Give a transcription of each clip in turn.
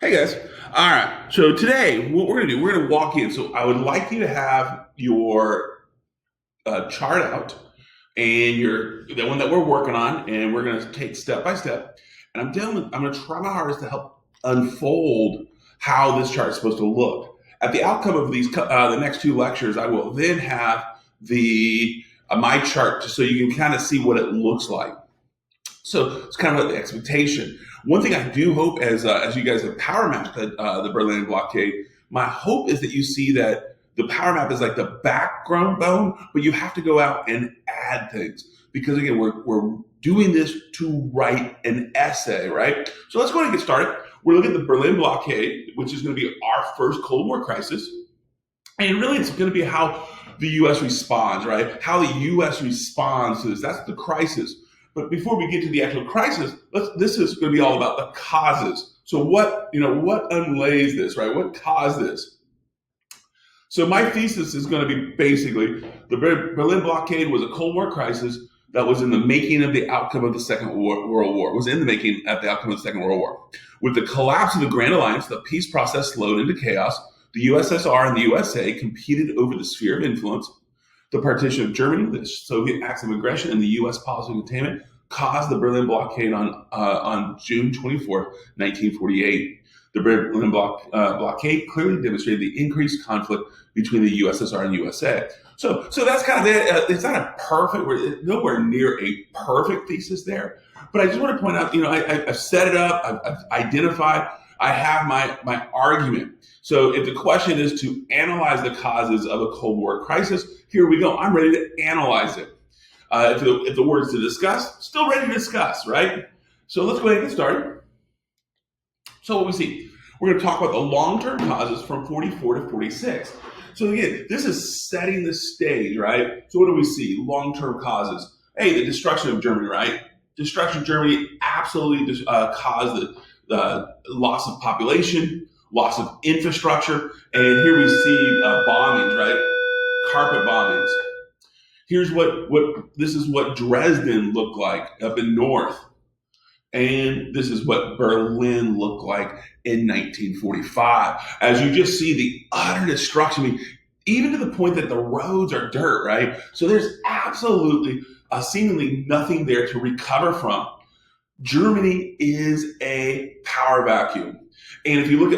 Hey guys. All right. So today, what we're going to do, we're going to walk in. So I would like you to have your chart out and the one that we're working on, and we're going to take step by step. And I'm going to try my hardest to help unfold how this chart is supposed to look. At the outcome of the next two lectures, I will then have the my chart, just so you can kind of see what it looks like. So it's kind of like the expectation. One thing I do hope, as you guys have power mapped the Berlin blockade, my hope is that you see that the power map is like the background bone, but you have to go out and add things because again, we're doing this to write an essay, right? So let's go ahead and get started. We're looking at the Berlin blockade, which is going to be our first Cold War crisis, and really it's going to be how the U.S. responds, right? How the U.S. responds to this. That's the crisis. But before we get to the actual crisis, this is going to be all about the causes. So what unlays this, right? What caused this? So my thesis is going to be basically the Berlin blockade was a Cold War crisis that was in the making of the outcome of the Second World War. It was in the making at the outcome of the Second World War. With the collapse of the Grand Alliance, the peace process slowed into chaos. The USSR and the USA competed over the sphere of influence. The partition of Germany, the Soviet acts of aggression, and the U.S. policy of containment caused the Berlin blockade on June 24th, 1948. The Berlin blockade clearly demonstrated the increased conflict between the USSR and USA. So that's kind of it. It's not a perfect, we're nowhere near a perfect thesis there. But I just want to point out, I've set it up, I've identified, I have my argument. So if the question is to analyze the causes of a Cold War crisis, here we go. I'm ready to analyze it. If the word is to discuss, still ready to discuss, right? So let's go ahead and get started. So what we see, we're going to talk about the long-term causes from 44 to 46. So again, this is setting the stage, right? So what do we see? Long-term causes. Hey, the destruction of Germany, right? Destruction of Germany absolutely caused the loss of population, loss of infrastructure, and here we see bombings, right? Carpet bombings. Here's this is what Dresden looked like up in north, and this is what Berlin looked like in 1945. As you just see the utter destruction, I mean, even to the point that the roads are dirt, right? So there's absolutely seemingly nothing there to recover from. Germany is a power vacuum. And if you look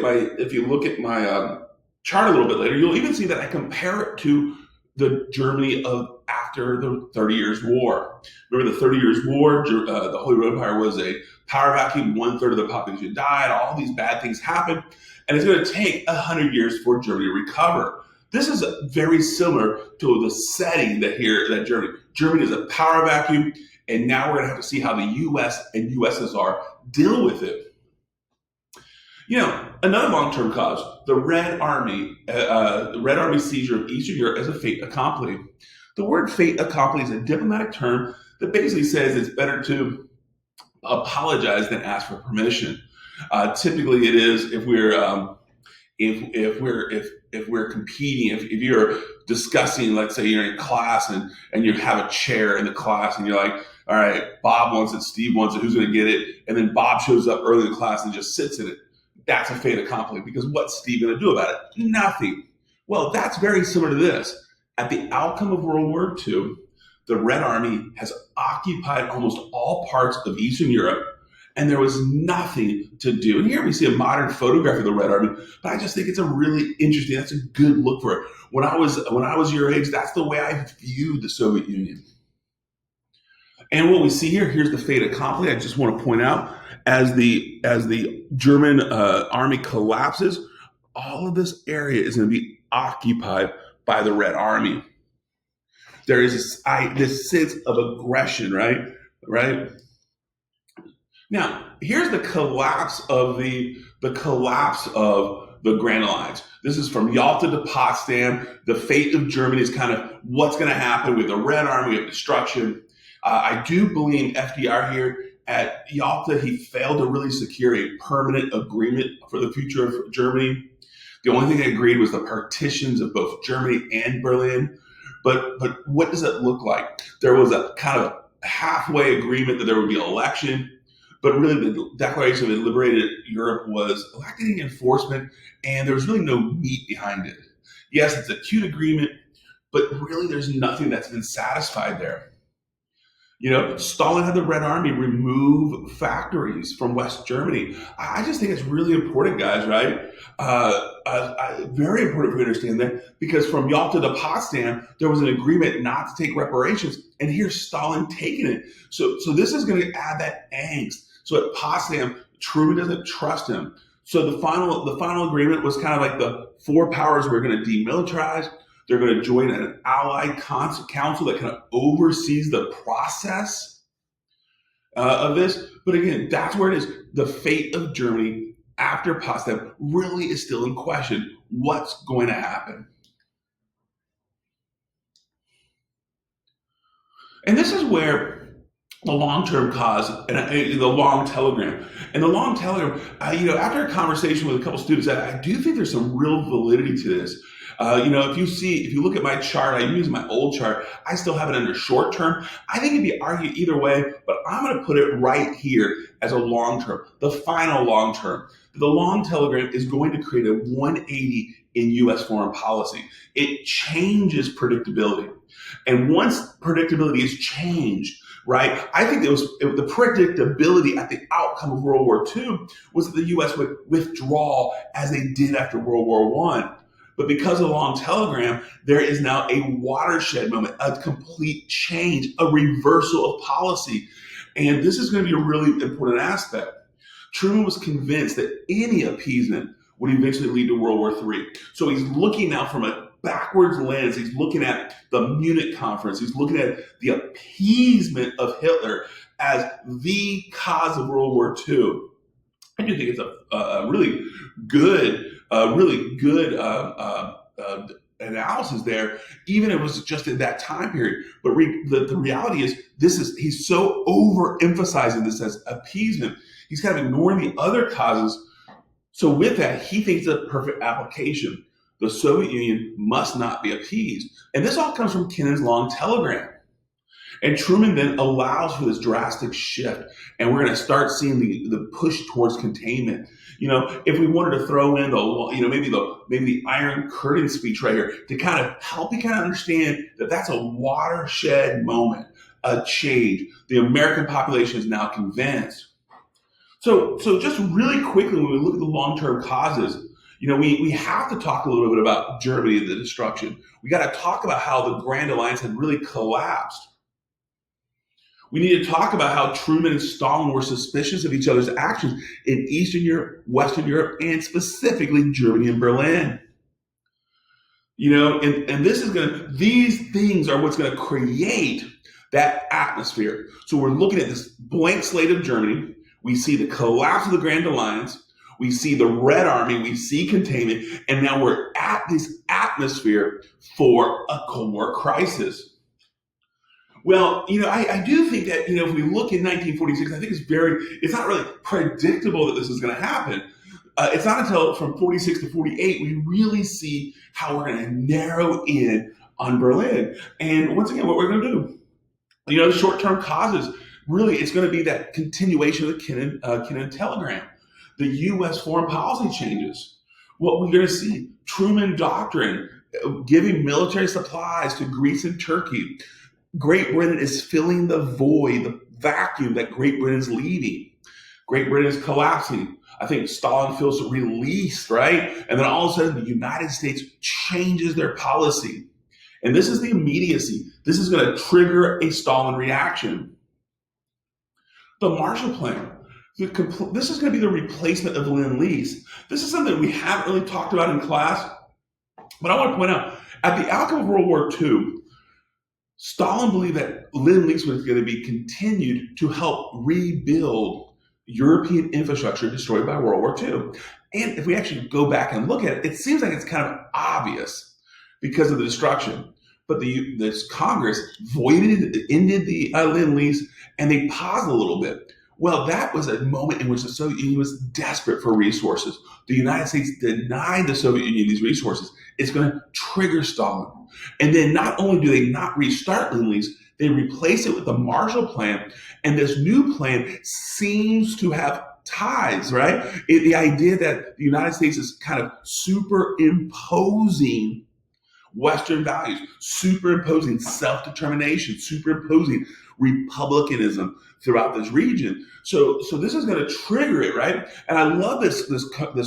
at my chart a little bit later, you'll even see that I compare it to the Germany of after the 30 Years' War. Remember the 30 Years' War, the Holy Roman Empire was a power vacuum, 1/3 of the population died, all these bad things happened, and it's going to take 100 years for Germany to recover. This is very similar to the setting that Germany is a power vacuum, and now we're going to have to see how the U.S. and USSR deal with it. Another long-term cause, the Red Army seizure of Eastern Europe as a fait accompli. The word fait accompli is a diplomatic term that basically says it's better to apologize than ask for permission. Typically, it is if we're competing, if you're discussing, let's say you're in class and you have a chair in the class and you're like, all right, Bob wants it, Steve wants it, who's going to get it? And then Bob shows up early in class and just sits in it. That's a fait accompli because what's Steve going to do about it? Nothing. Well, that's very similar to this. At the outcome of World War II, the Red Army has occupied almost all parts of Eastern Europe, and there was nothing to do. And here we see a modern photograph of the Red Army, but I just think it's that's a good look for it. When I was your age, that's the way I viewed the Soviet Union. And what we see here's the fait accompli. I just want to point out, as the German army collapses, all of this area is going to be occupied by the Red Army. There is this sense of aggression, right? Now, here's the collapse of the Grand Alliance. This is from Yalta to Potsdam. The fate of Germany is kind of what's going to happen with the Red Army of destruction. I do believe FDR here at Yalta, he failed to really secure a permanent agreement for the future of Germany. The only thing they agreed was the partitions of both Germany and Berlin. But what does it look like? There was a kind of halfway agreement that there would be an election. But really, the Declaration that liberated Europe was lacking any enforcement, and there was really no meat behind it. Yes, it's a cute agreement, but really, there's nothing that's been satisfied there. Stalin had the Red Army remove factories from West Germany. I just think it's really important, guys, right? Very important for you to understand that, because from Yalta to Potsdam, there was an agreement not to take reparations, and here's Stalin taking it. So this is going to add that angst. So at Potsdam, Truman doesn't trust him. So the final agreement was kind of like the four powers were going to demilitarize. They're going to join an allied council that kind of oversees the process of this. But again, that's where it is. The fate of Germany after Potsdam really is still in question. What's going to happen? And this is where the long-term cause and the long telegram. And the long telegram, after a conversation with a couple students, I do think there's some real validity to this. If you look at my chart, I use my old chart. I still have it under short term. I think it'd be argued either way, but I'm going to put it right here as a long term, the final long term. The long telegram is going to create a 180 in U.S. foreign policy. It changes predictability. And once predictability is changed, right, I think the predictability at the outcome of World War II was that the U.S. would withdraw as they did after World War I. But because of the long telegram, there is now a watershed moment, a complete change, a reversal of policy. And this is going to be a really important aspect. Truman was convinced that any appeasement would eventually lead to World War III. So he's looking now from a backwards lens. He's looking at the Munich conference. He's looking at the appeasement of Hitler as the cause of World War II. I do think it's a really good analysis there, even if it was just in that time period. But the reality is, he's so overemphasizing this as appeasement. He's kind of ignoring the other causes. So with that, he thinks it's a perfect application. The Soviet Union must not be appeased. And this all comes from Kennan's long telegram. And Truman then allows for this drastic shift, and we're going to start seeing the push towards containment. If we wanted to throw in maybe the Iron Curtain speech right here to kind of help you kind of understand that that's a watershed moment, a change. The American population is now convinced. So just really quickly, when we look at the long-term causes, we have to talk a little bit about Germany and the destruction. We got to talk about how the Grand Alliance had really collapsed. We need to talk about how Truman and Stalin were suspicious of each other's actions in Eastern Europe, Western Europe, and specifically Germany and Berlin. And these things are what's going to create that atmosphere. So we're looking at this blank slate of Germany. We see the collapse of the Grand Alliance. We see the Red Army. We see containment. And now we're at this atmosphere for a Cold War crisis. Well, I do think that, if we look in 1946, I think it's not really predictable that this is going to happen. It's not until from 46 to 48 we really see how we're going to narrow in on Berlin. And once again, what we're going to do, the short-term causes, really, it's going to be that continuation of the Kennan telegram. The U.S. foreign policy changes. What we're going to see, Truman Doctrine, giving military supplies to Greece and Turkey. Great Britain is filling the void, the vacuum that Great Britain is leaving. Great Britain is collapsing. I think Stalin feels released, right? And then all of a sudden, the United States changes their policy. And this is the immediacy. This is going to trigger a Stalin reaction. The Marshall Plan. This is going to be the replacement of Lend-Lease. This is something we haven't really talked about in class. But I want to point out, at the outcome of World War II, Stalin believed that Lend-Lease was going to be continued to help rebuild European infrastructure destroyed by World War II. And if we actually go back and look at it, it seems like it's kind of obvious because of the destruction. But this Congress ended the Lend-Lease, and they paused a little bit. Well, that was a moment in which the Soviet Union was desperate for resources. The United States denied the Soviet Union these resources. It's going to trigger Stalin. And then not only do they not restart Lend-Lease, They replace it with the Marshall Plan, and this new plan seems to have ties, right? The idea that the United States is kind of superimposing Western values, superimposing self-determination, superimposing republicanism throughout this region. So this is going to trigger it, right? And I love this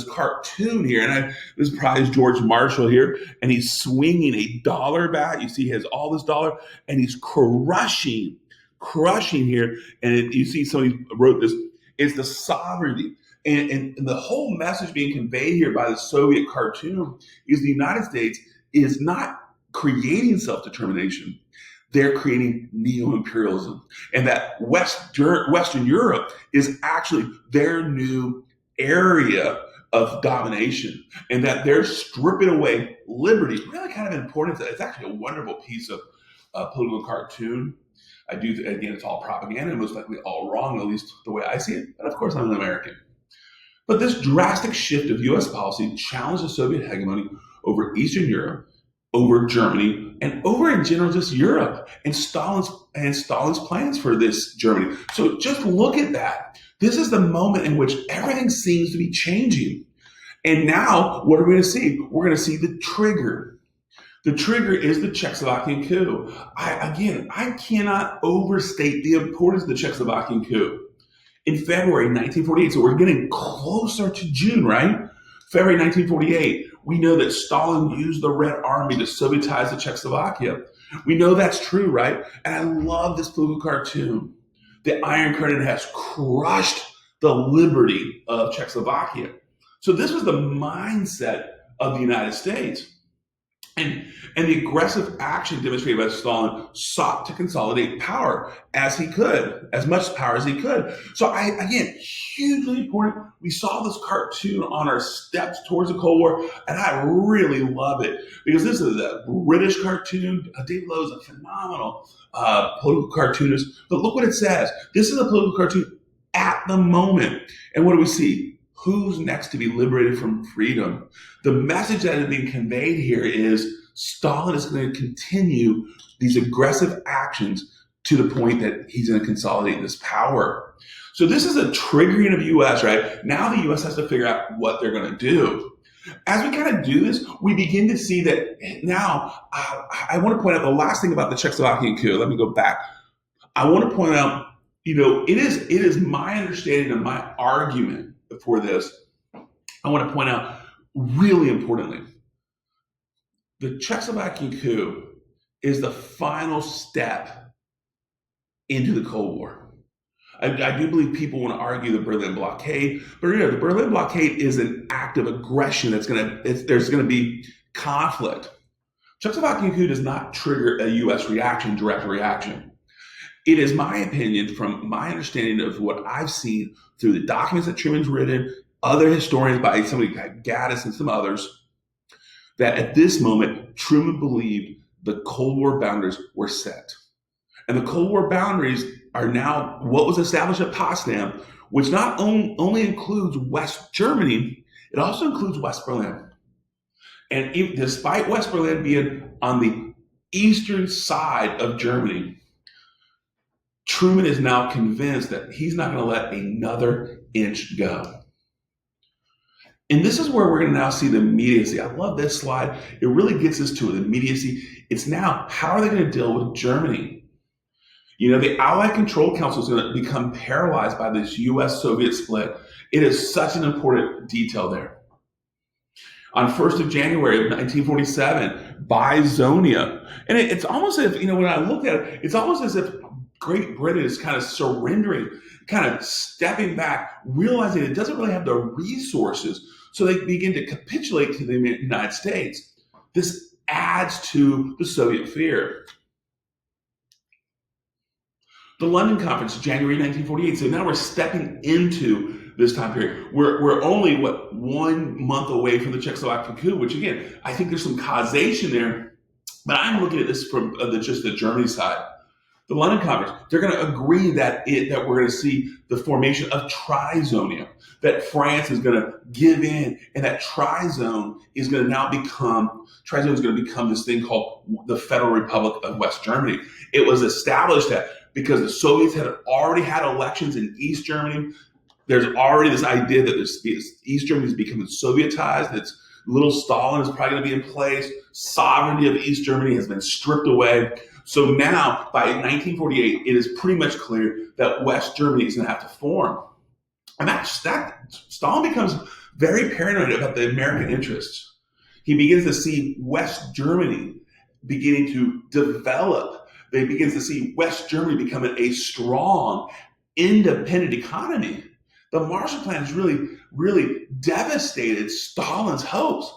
cartoon here, and this is probably George Marshall here, and he's swinging a dollar bat. You see, he has all this dollar, and he's crushing here. And you see, somebody wrote this. It's the sovereignty. And the whole message being conveyed here by the Soviet cartoon is the United States is not creating self-determination. They're creating neo-imperialism. And that Western Europe is actually their new area of domination. And that they're stripping away liberty. Really kind of important. It's actually a wonderful piece of political cartoon. I do, again, it's all propaganda, most likely all wrong, at least the way I see it. And of course, I'm an American. But this drastic shift of U.S. policy challenged the Soviet hegemony over Eastern Europe, over Germany, and over in general just Europe, and Stalin's plans for this Germany. So just look at that. This is the moment in which everything seems to be changing. And now, what are we going to see? We're going to see the trigger. The trigger is the Czechoslovakian coup. I cannot overstate the importance of the Czechoslovakian coup. In February 1948, so we're getting closer to June, right? February 1948, we know that Stalin used the Red Army to Sovietize the Czechoslovakia. We know that's true, right? And I love this political cartoon. The Iron Curtain has crushed the liberty of Czechoslovakia. So this was the mindset of the United States. And the aggressive action demonstrated by Stalin sought to consolidate power as he could, as much power as he could. So again, hugely important. We saw this cartoon on our steps towards the Cold War, and I really love it because this is a British cartoon. David Lowe is a phenomenal political cartoonist. But look what it says. This is a political cartoon at the moment. And what do we see? Who's next to be liberated from freedom? The message that is being conveyed here is Stalin is going to continue these aggressive actions to the point that he's going to consolidate this power. So this is a triggering of the U.S., right? Now the U.S. has to figure out what they're going to do. As we kind of do this, we begin to see that now, I want to point out the last thing about the Czechoslovakian coup. Let me go back. I want to point out, it is my understanding and my argument for this. I want to point out, really importantly, the Czechoslovakian coup is the final step into the Cold War. I do believe people want to argue the Berlin Blockade, but the Berlin Blockade is an act of aggression there's going to be conflict. Czechoslovakian coup does not trigger a U.S. direct reaction. It is my opinion, from my understanding of what I've seen through the documents that Truman's written, other historians by somebody like Gaddis and some others, that at this moment, Truman believed the Cold War boundaries were set. And the Cold War boundaries are now what was established at Potsdam, which not only includes West Germany, it also includes West Berlin. And despite West Berlin being on the eastern side of Germany, Truman is now convinced that he's not going to let another inch go. And this is where we're going to now see the immediacy. I love this slide. It really gets us to the immediacy. It's now, how are they going to deal with Germany? The Allied Control Council is going to become paralyzed by this U.S.-Soviet split. It is such an important detail there. On 1st of January of 1947, Bizonia. And it's almost as if, when I look at it, it's almost as if Great Britain is kind of surrendering, kind of stepping back, realizing it doesn't really have the resources, so they begin to capitulate to the United States. This adds to the Soviet fear. The London Conference, January 1948. So now we're stepping into this time period. We're only, 1 month away from the Czechoslovakian coup, which again, I think there's some causation there, but I'm looking at this from just the Germany side. The London Conference, they're going to agree that we're going to see the formation of Trizonia. that France is going to give in, and that Trizone is going to become this thing called the Federal Republic of West Germany. It was established that because the Soviets had already had elections in East Germany. There's already this idea that East Germany is becoming Sovietized. That little Stalin is probably going to be in place. Sovereignty of East Germany has been stripped away. So now, by 1948, it is pretty much clear that West Germany is going to have to form. And that Stalin becomes very paranoid about the American interests. He begins to see West Germany beginning to develop. He begins to see West Germany becoming a strong, independent economy. The Marshall Plan has really, really devastated Stalin's hopes.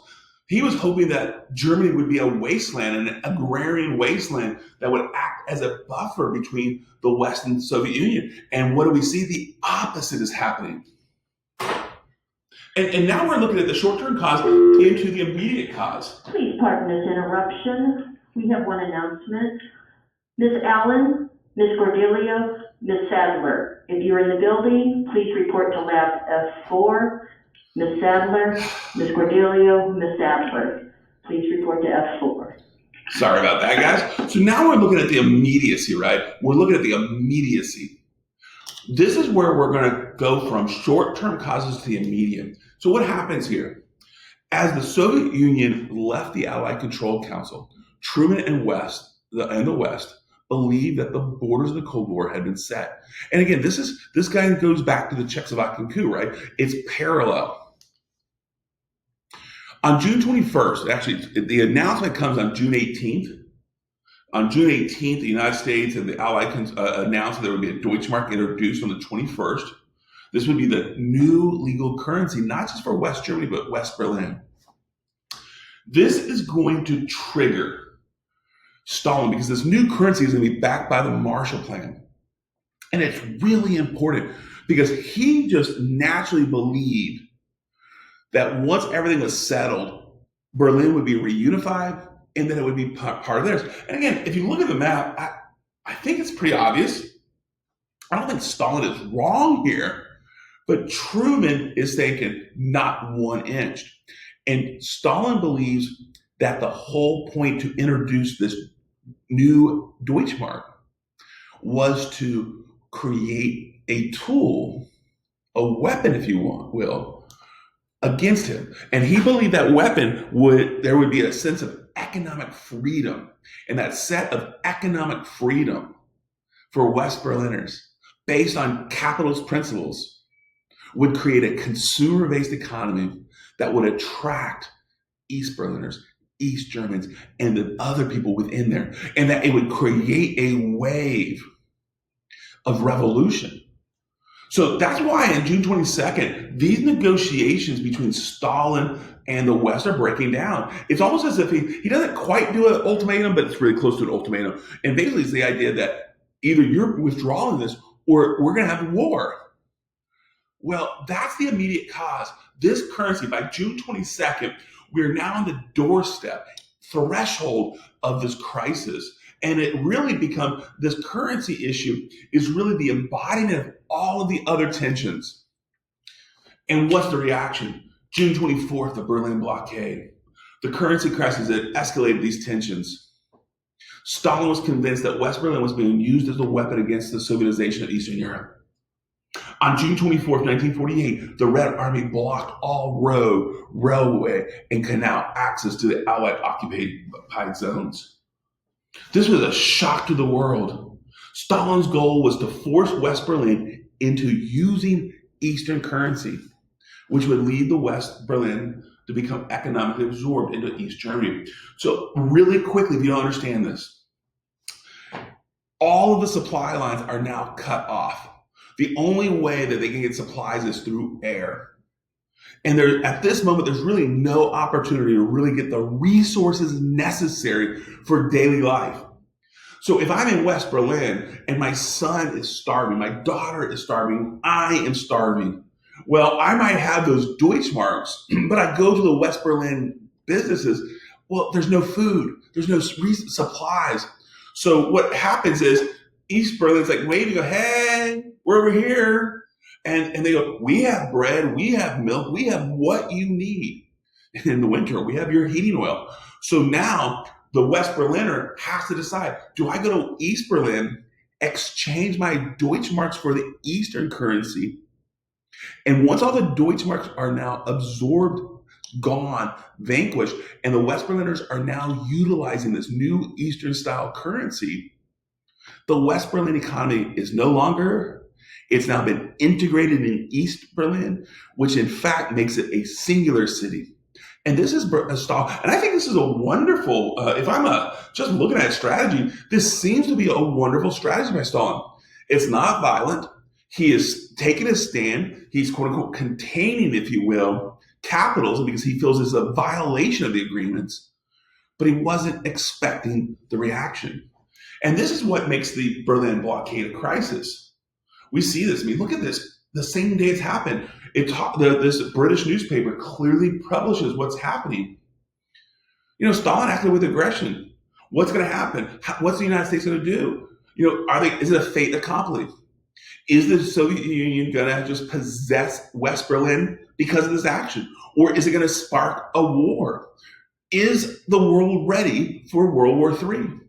He was hoping that Germany would be a wasteland, an agrarian wasteland that would act as a buffer between the West and the Soviet Union. And what do we see? The opposite is happening. And now we're looking at the short-term cause into the immediate cause. Please pardon this interruption. We have one announcement. Ms. Allen, Ms. Cordelia, Ms. Sadler, if you're in the building, please report to Lab F4. Ms. Sadler, Ms. Cordelia, Ms. Sadler, please report to F4. Sorry about that, guys. So now we're looking at the immediacy, right? We're looking at the immediacy. This is where we're going to go from short-term causes to the immediate. So what happens here? As the Soviet Union left the Allied Control Council, Truman and the West believed that the borders of the Cold War had been set. And again, this guy goes back to the Czechoslovakian coup, right? It's parallel. On June 21st, actually, the announcement comes on June 18th. On June 18th, the United States and the Allied announced that there would be a Deutschmark introduced on the 21st. This would be the new legal currency, not just for West Germany, but West Berlin. This is going to trigger Stalin because this new currency is going to be backed by the Marshall Plan. And it's really important because he just naturally believed that once everything was settled, Berlin would be reunified and then it would be part of theirs. And again, if you look at the map, I think it's pretty obvious. I don't think Stalin is wrong here, but Truman is thinking not 1 inch. And Stalin believes that the whole point to introduce this new Deutschmark was to create a tool, a weapon, if you will, against him. And he believed that there would be a sense of economic freedom. And that set of economic freedom for West Berliners, based on capitalist principles, would create a consumer-based economy that would attract East Berliners, East Germans, and the other people within there. And that it would create a wave of revolution. So that's why on June 22nd, these negotiations between Stalin and the West are breaking down. It's almost as if he doesn't quite do an ultimatum, but it's really close to an ultimatum. And basically it's the idea that either you're withdrawing this or we're going to have war. Well, that's the immediate cause. This currency, by June 22nd, we're now on the doorstep, threshold of this crisis. And it really this currency issue is really the embodiment of all of the other tensions. And what's the reaction? June 24th, the Berlin Blockade. The currency crisis that escalated these tensions. Stalin was convinced that West Berlin was being used as a weapon against the Sovietization of Eastern Europe. On June 24th, 1948, the Red Army blocked all road, railway, and canal access to the Allied occupied zones. This was a shock to the world. Stalin's goal was to force West Berlin into using Eastern currency, which would lead the West Berlin to become economically absorbed into East Germany. So really quickly, if you don't understand this, all of the supply lines are now cut off. The only way that they can get supplies is through air. And at this moment, there's really no opportunity to really get the resources necessary for daily life. So if I'm in West Berlin and my son is starving, my daughter is starving, I am starving. Well, I might have those Deutschmarks, but I go to the West Berlin businesses. Well, there's no food. There's no supplies. So what happens is East Berlin's like waving, hey, we're over here. And they go, we have bread, we have milk, we have what you need. And in the winter, we have your heating oil. So now the West Berliner has to decide, do I go to East Berlin, exchange my Deutschmarks for the Eastern currency? And once all the Deutschmarks are now absorbed, gone, vanquished, and the West Berliners are now utilizing this new Eastern style currency, the West Berlin economy is no longer, it's now been integrated in East Berlin, which in fact makes it a singular city. And this is a style, and I think this is a wonderful, if I'm just looking at strategy, this seems to be a wonderful strategy by Stalin. It's not violent. He is taking a stand. He's quote unquote containing, if you will, capitalism because he feels it's a violation of the agreements, but he wasn't expecting the reaction. And this is what makes the Berlin blockade a crisis. We see this. I mean, look at this. The same day it's happened, this British newspaper clearly publishes what's happening. You know, Stalin acted with aggression. What's going to happen? What's the United States going to do? You know, is it a fait accompli? Is the Soviet Union going to just possess West Berlin because of this action? Or is it going to spark a war? Is the world ready for World War III?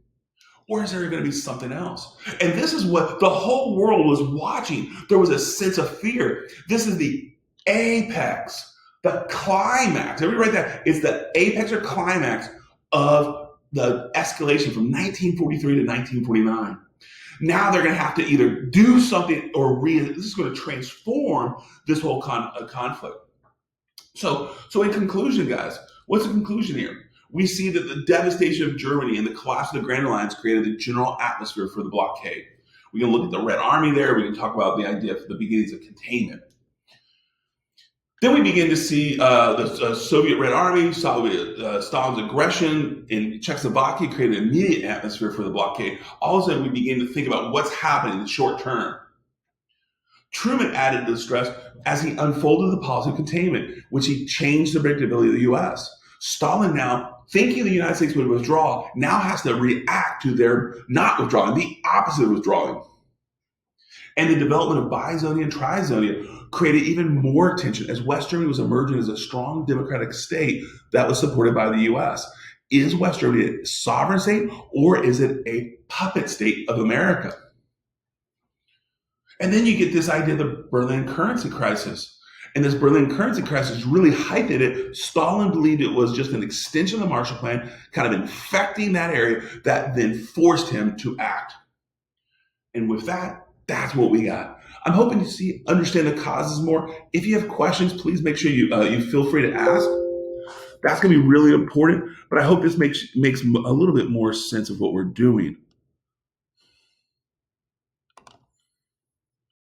Or is there going to be something else? And this is what the whole world was watching. There was a sense of fear. This is the apex, the climax. Everybody write that. It's the apex or climax of the escalation from 1943 to 1949. Now they're going to have to either do something or this is going to transform this whole conflict. So in conclusion, guys, what's the conclusion here? We see that the devastation of Germany and the collapse of the Grand Alliance created the general atmosphere for the blockade. We can look at the Red Army there. We can talk about the idea of the beginnings of containment. Then we begin to see the Soviet Red Army, Stalin's aggression in Czechoslovakia created an immediate atmosphere for the blockade. All of a sudden, we begin to think about what's happening in the short term. Truman added to the stress as he unfolded the policy of containment, which he changed the predictability of the U.S. Stalin now, thinking the United States would withdraw, now has to react to their not withdrawing, the opposite of withdrawing. And the development of Bizonia and Trizonia created even more tension as West Germany was emerging as a strong democratic state that was supported by the U.S. Is West Germany a sovereign state or is it a puppet state of America? And then you get this idea of the Berlin currency crisis. And this Berlin currency crisis really heightened it. Stalin believed it was just an extension of the Marshall Plan, kind of infecting that area that then forced him to act. And with that, that's what we got. I'm hoping to understand the causes more. If you have questions, please make sure you feel free to ask. That's going to be really important. But I hope this makes a little bit more sense of what we're doing.